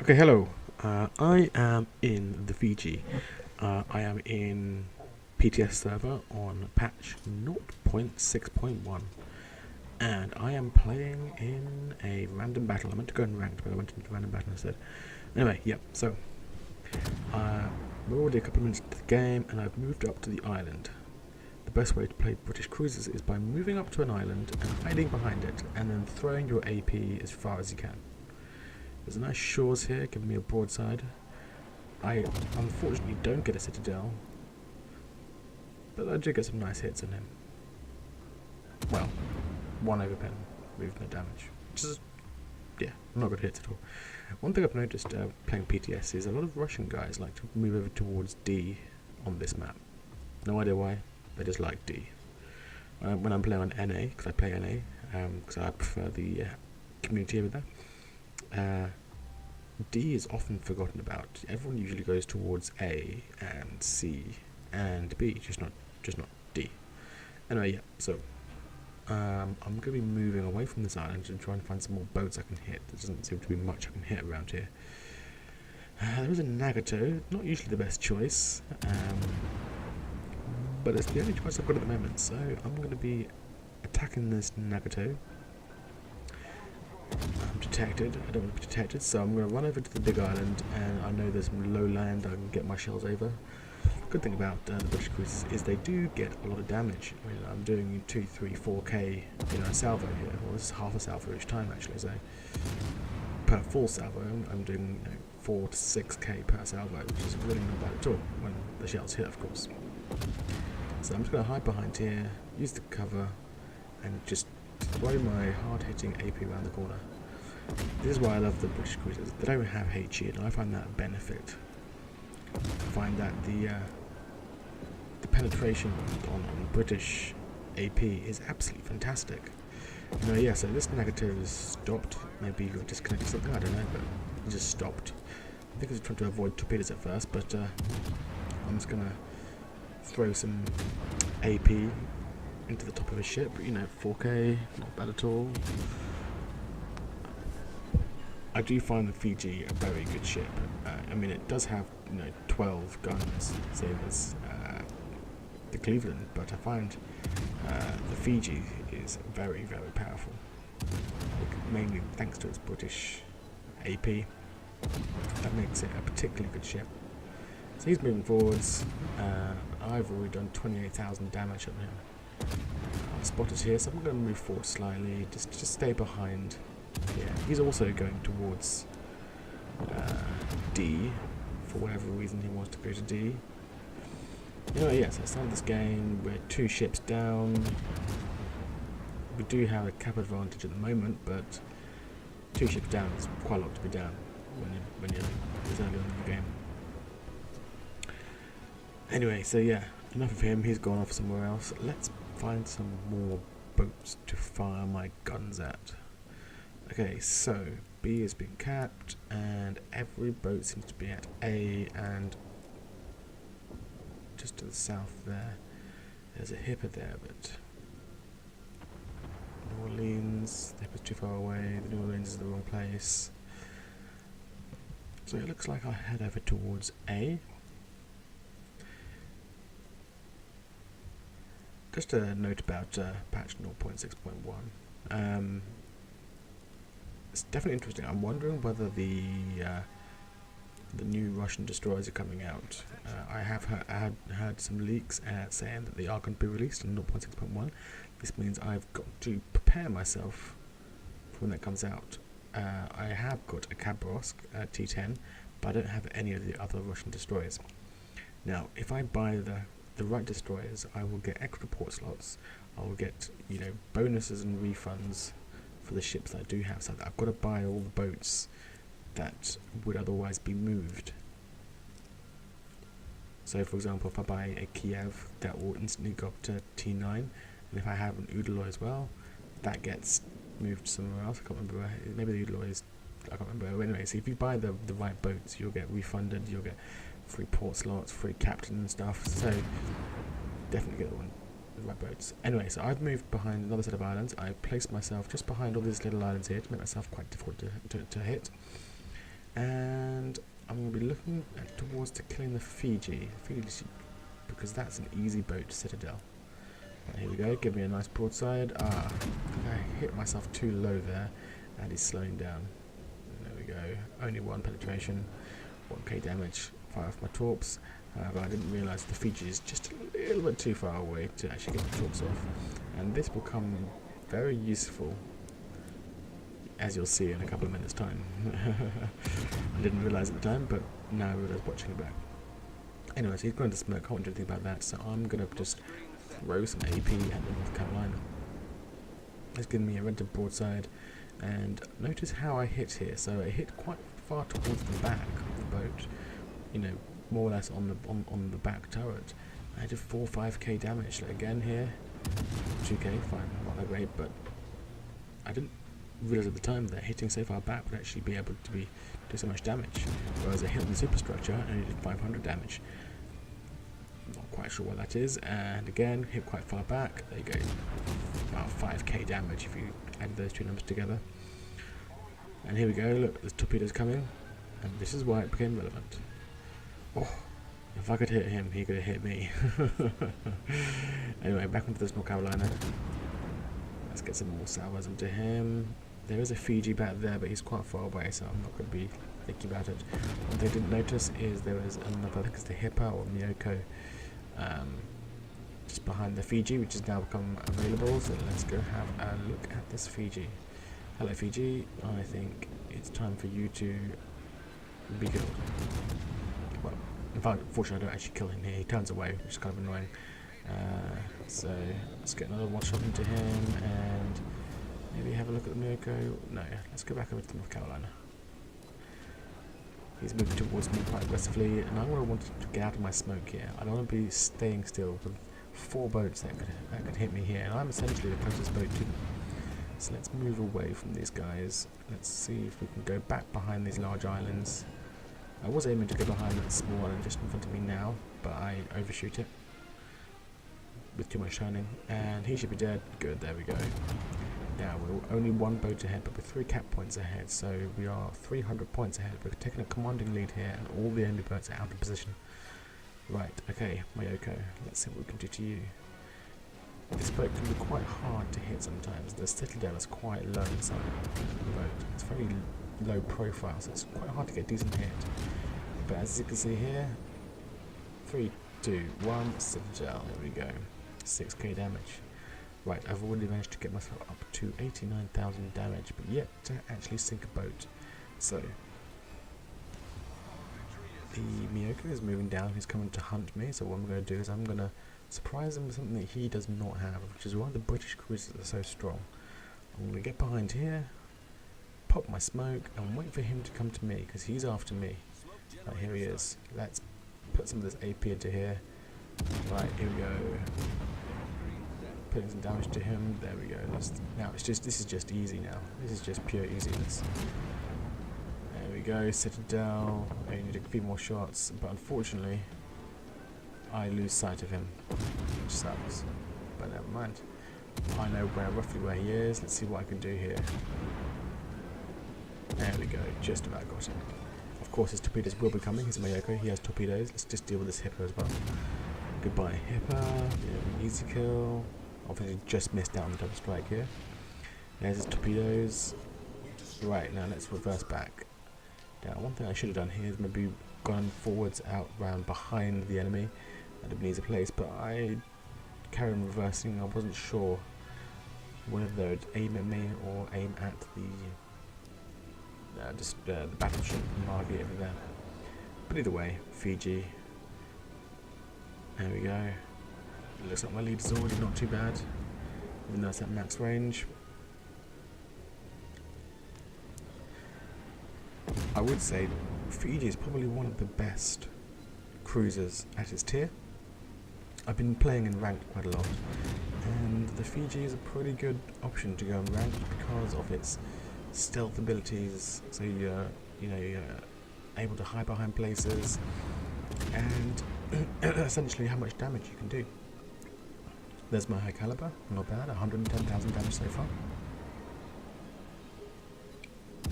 Okay, hello. I am in the Fiji. I am in PTS server on patch 0.6.1, and I am playing in a random battle. I meant to go in ranked, but I went into random battle instead. Anyway, yep. So we're already a couple of minutes into the game, and I've moved up to the island. The best way to play British cruisers is by moving up to an island and hiding behind it, and then throwing your AP as far as you can. There's nice shores here, giving me a broadside. I unfortunately don't get a citadel, but I do get some nice hits on him. Well, one over pen, with no damage. Which is, yeah, not good hits at all. One thing I've noticed playing PTS is a lot of Russian guys like to move over towards D on this map. No idea why, they just like D. When I'm playing on NA, because I play NA, because I prefer the community over there, D is often forgotten about. Everyone usually goes towards A and C and B, just not D. Anyway, yeah. So I'm going to be moving away from this island and trying to find some more boats I can hit. There doesn't seem to be much I can hit around here. There is a Nagato, not usually the best choice, but it's the only choice I've got at the moment. So I'm going to be attacking this Nagato. I'm detected. I don't want to be detected, so I'm going to run over to the big island, and I know there's some low land I can get my shells over. Good thing about the British cruisers is they do get a lot of damage. I mean, I'm doing 2, 3, 4k, a salvo here. Well, this is half a salvo each time actually. So per full salvo, I'm doing 4 to 6k per salvo, which is really not bad at all when the shells hit, of course. So I'm just going to hide behind here, use the cover, and just throw my hard-hitting AP around the corner. This is why I love the British cruisers. They don't have HE, and I find that a benefit. I find that the penetration on British AP is absolutely fantastic. Yeah, so this negative is stopped. Maybe you disconnected something, I don't know, but it just stopped. I think I was trying to avoid torpedoes at first, but I'm just gonna throw some AP into the top of his ship. 4k, not bad at all. I do find the Fiji a very good ship. I mean, it does have 12 guns, same as the Cleveland, but I find the Fiji is very, very powerful. Mainly thanks to its British AP. That makes it a particularly good ship. So he's moving forwards. I've already done 28,000 damage on him. Spotted here, so I'm going to move forward slightly, just stay behind. Yeah, he's also going towards D, for whatever reason he wants to go to D. Yes, I started this game, we're 2 ships down. We do have a cap advantage at the moment, but 2 ships down is quite a lot to be down when you're this early on in the game. Anyway, so yeah, enough of him, he's gone off somewhere else. Let's find some more boats to fire my guns at. Okay, so B has been capped, and every boat seems to be at A, and just to the south there's a hipper there, but New Orleans, the hipper's too far away, the New Orleans is the wrong place. So it looks like I'll head over towards A. Just a note about patch 0.6.1. It's definitely interesting. I'm wondering whether the new Russian destroyers are coming out. I have heard some leaks saying that they are going to be released in 0.6.1. This means I've got to prepare myself for when that comes out. I have got a Calibre T10, but I don't have any of the other Russian destroyers. Now, if I buy the right destroyers, I will get extra port slots. I will get bonuses and refunds for the ships that I do have. So I've got to buy all the boats that would otherwise be moved. So for example, if I buy a Kiev, that will instantly go up to T9, and if I have an Udaloy as well, that gets moved somewhere else. I can't remember where. Maybe the Udaloy is, I can't remember. Anyway, so if you buy the right boats, you'll get refunded, you'll get free port slots, free captain and stuff. So definitely get the right boats. Anyway, so I've moved behind another set of islands. I placed myself just behind all these little islands here to make myself quite difficult to hit. and I'm going to be looking towards to killing the Fiji, because that's an easy boat to Citadel. Right, here we go, give me a nice broadside. I hit myself too low there, and he's slowing down. There we go, only 1 penetration, 1k damage, fire off my torps. However, I didn't realise the Fiji is just a little bit too far away to actually get the torps off, and this will come very useful, as you'll see in a couple of minutes time. I didn't realise at the time, but now I realise watching it back. Anyways, he's going to smoke, I can't do anything about that, so I'm going to just throw some AP at the North Carolina. It's giving me a rented broadside, and notice how I hit here. So I hit quite far towards the back of the boat, you know, more or less on the back turret. I did 4-5k damage. So again here, 2k, fine, not that great, but I didn't realise at the time that hitting so far back would actually be able to do so much damage. Whereas I hit on the superstructure and only did 500 damage. Not quite sure what that is, and again, hit quite far back. There you go, about 5k damage if you add those two numbers together. And here we go, look, there's torpedoes coming, and this is why it became relevant. Oh, if I could hit him, he could have hit me. Anyway, back onto this North Carolina. Let's get some more salvos into him. There is a Fiji back there, but he's quite far away, so I'm not going to be thinking about it. What they didn't notice is there was another, I think it's the Hippo or Miyoko, just behind the Fiji, which has now become available. So let's go have a look at this Fiji. Hello Fiji, I think it's time for you to be killed. Well, in fact, unfortunately I don't actually kill him here, he turns away, which is kind of annoying. So let's get another one shot into him, and maybe have a look at the Miyoko. No, let's go back over to North Carolina. He's moving towards me quite aggressively, and I want to get out of my smoke here. I don't want to be staying still with 4 boats that could hit me here, and I'm essentially the closest boat to them. So let's move away from these guys. Let's see if we can go back behind these large islands. I was aiming to go behind that small island just in front of me now, but I overshoot it with too much shining, and he should be dead. Good, there we go. Now we're only 1 boat ahead, but we're 3 cap points ahead, so we are 300 points ahead. We're taking a commanding lead here, and all the enemy boats are out of position. Right, okay, Miyoko, let's see what we can do to you. This boat can be quite hard to hit sometimes. The Citadel is quite low inside the boat. It's very low profile, so it's quite hard to get a decent hit. But as you can see here, 3, 2, 1, Citadel, there we go. 6k damage. Right, I've already managed to get myself up to 89,000 damage, but yet to actually sink a boat. So, the Miyoko is moving down, he's coming to hunt me, so what I'm going to do is I'm going to surprise him with something that he does not have, which is why the British cruisers are so strong. I'm going to get behind here, pop my smoke, and wait for him to come to me, because he's after me. Right, here he is. Let's put some of this AP into here. Right, here we go. Putting some damage to him. There we go. Now this is just easy now. This is just pure easiness. There we go. Citadel. I need a few more shots, but unfortunately, I lose sight of him, which sucks. But never mind. I know roughly where he is. Let's see what I can do here. There we go. Just about got him. Of course, his torpedoes will be coming. He's a Miyoko. He has torpedoes. Let's just deal with this Hippo as well. Goodbye, Hippo. Yeah, easy kill. Obviously, just missed out on the double strike here. There's his torpedoes. Right, now let's reverse back. Now, one thing I should have done here is maybe gone forwards out round behind the enemy. That would be an easy place, but I carried on reversing. I wasn't sure whether they would aim at me or aim at the battleship Margate over there. But either way, Fiji. There we go. Looks like my lead is already not too bad, even though it's at max range. I would say Fiji is probably one of the best cruisers at its tier. I've been playing in ranked quite a lot, and the Fiji is a pretty good option to go in ranked because of its stealth abilities. So you're able to hide behind places, and essentially how much damage you can do. There's my high caliber, not bad, 110,000 damage so far.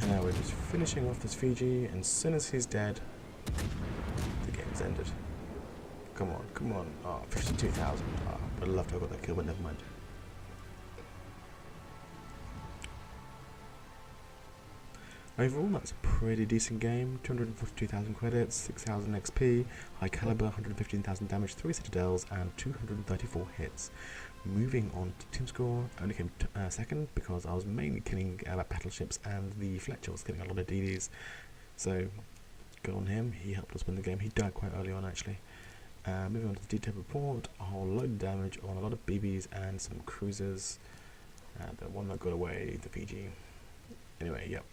And now we're just finishing off this Fiji, and as soon as he's dead, the game's ended. Come on, come on. Oh, 52,000. Oh, I'd love to have got that kill, but never mind. Overall, that's a pretty decent game. 242,000 credits, 6,000 XP, high caliber, 115,000 damage, 3 citadels, and 234 hits. Moving on to team score, I only came second because I was mainly killing battleships, and the Fletcher was killing a lot of DDs. So, good on him. He helped us win the game. He died quite early on, actually. Moving on to the detailed report, a whole load of damage on a lot of BBs and some cruisers. The one that got away, the Fiji. Anyway, yep.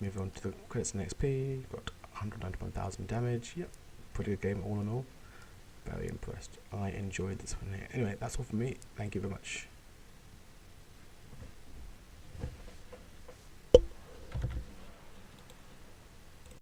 Moving on to the credits and XP, got 191,000 damage. Yep, pretty good game all in all. Very impressed. I enjoyed this one here. Anyway, that's all from me. Thank you very much.